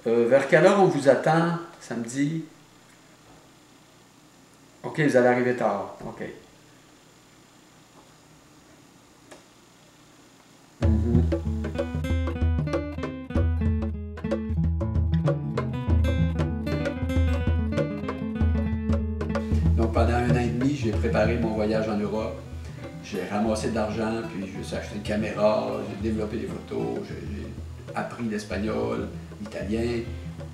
Vers quelle heure on vous attend samedi? OK, vous allez arriver tard. OK. Donc pendant 1 an et demi, j'ai préparé mon voyage en Europe. J'ai ramassé de l'argent, puis je me suis acheté une caméra, j'ai développé des photos, j'ai appris l'espagnol, l'italien.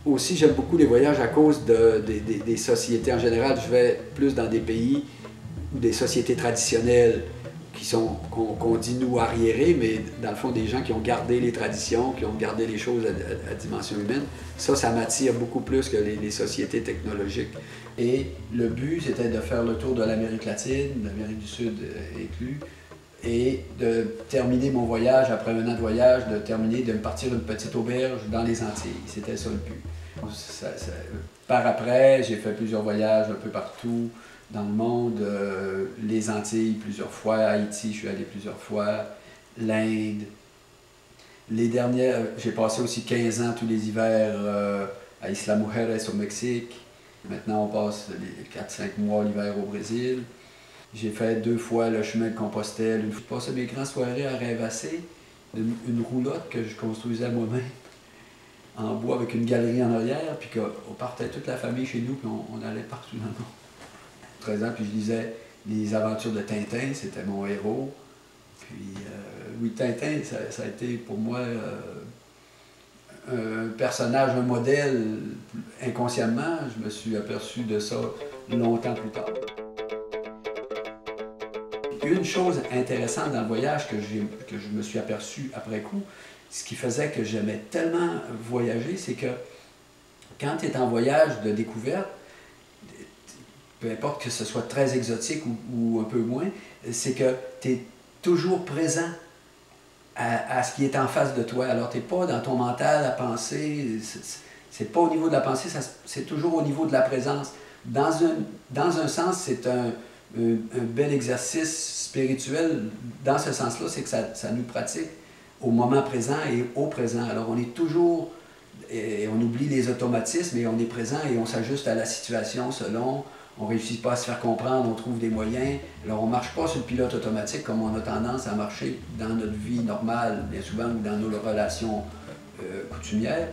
Aussi, j'aime beaucoup les voyages à cause des sociétés. En général, je vais plus dans des pays ou des sociétés traditionnelles qui sont, qu'on dit nous, arriérées, mais dans le fond, des gens qui ont gardé les traditions, qui ont gardé les choses à dimension humaine. Ça m'attire beaucoup plus que les sociétés technologiques. Et le but, c'était de faire le tour de l'Amérique latine, l'Amérique du Sud inclus, et de terminer mon voyage, après 1 an de voyage, de me partir une petite auberge dans les Antilles. C'était ça le but. Par après, j'ai fait plusieurs voyages un peu partout dans le monde, les Antilles plusieurs fois, Haïti, je suis allé plusieurs fois, l'Inde. Les dernières, j'ai passé aussi 15 ans tous les hivers à Isla Mujeres au Mexique. Maintenant, on passe les 4-5 mois l'hiver au Brésil. J'ai fait 2 fois le chemin de Compostelle. Je passais mes grandes soirées à rêvasser, une roulotte que je construisais moi-même en bois avec une galerie en arrière, puis qu'on partait toute la famille chez nous, puis on allait partout dans le monde. 13 ans, puis je lisais les aventures de Tintin, c'était mon héros. Puis oui, Tintin, ça a été pour moi un personnage, un modèle. Inconsciemment, je me suis aperçu de ça longtemps plus tard. Une chose intéressante dans le voyage que je me suis aperçu après coup, ce qui faisait que j'aimais tellement voyager, c'est que quand tu es en voyage de découverte, peu importe que ce soit très exotique ou un peu moins, c'est que tu es toujours présent à ce qui est en face de toi. Alors, tu n'es pas dans ton mental à penser, c'est pas au niveau de la pensée, c'est toujours au niveau de la présence. Dans un sens, c'est un bel exercice spirituel. Dans ce sens-là, c'est que ça nous pratique au moment présent et au présent. Alors, on est toujours, et on oublie les automatismes et on est présent et on s'ajuste à la situation selon. On ne réussit pas à se faire comprendre, on trouve des moyens. Alors, on ne marche pas sur le pilote automatique comme on a tendance à marcher dans notre vie normale, bien souvent, ou dans nos relations coutumières.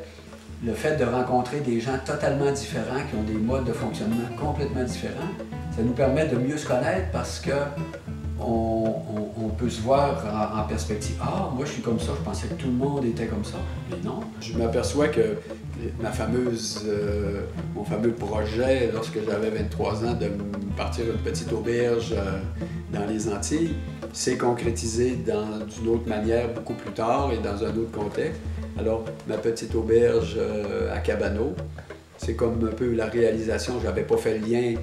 Le fait de rencontrer des gens totalement différents, qui ont des modes de fonctionnement complètement différents, ça nous permet de mieux se connaître parce que on peut se voir en perspective. Ah, moi je suis comme ça, je pensais que tout le monde était comme ça. Mais non, je m'aperçois que mon fameux projet, lorsque j'avais 23 ans, de partir une petite auberge dans les Antilles, s'est concrétisé d'une autre manière beaucoup plus tard et dans un autre contexte. Alors, ma petite auberge à Cabano, c'est comme un peu la réalisation. Je n'avais pas fait le lien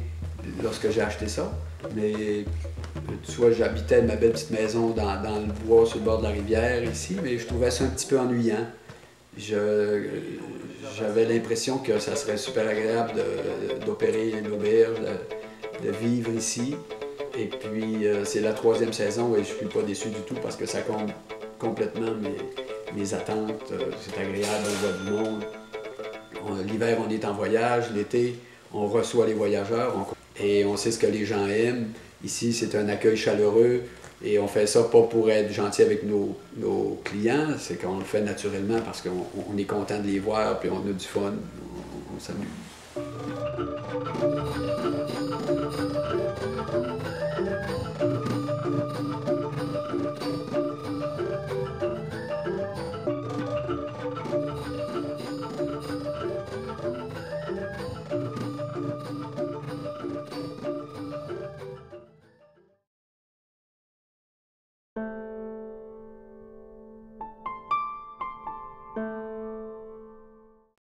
lorsque j'ai acheté ça, mais soit j'habitais ma belle petite maison dans le bois sur le bord de la rivière ici, mais je trouvais ça un petit peu ennuyant. J'avais l'impression que ça serait super agréable d'opérer une auberge, de vivre ici. Et puis, c'est la 3e saison et je ne suis pas déçu du tout parce que ça compte complètement mes attentes. C'est agréable, on voit du monde. L'hiver, on est en voyage. L'été, on reçoit les voyageurs et on sait ce que les gens aiment. Ici, c'est un accueil chaleureux et on fait ça pas pour être gentil avec nos clients, c'est qu'on le fait naturellement parce qu'on est content de les voir puis on a du fun, on s'amuse.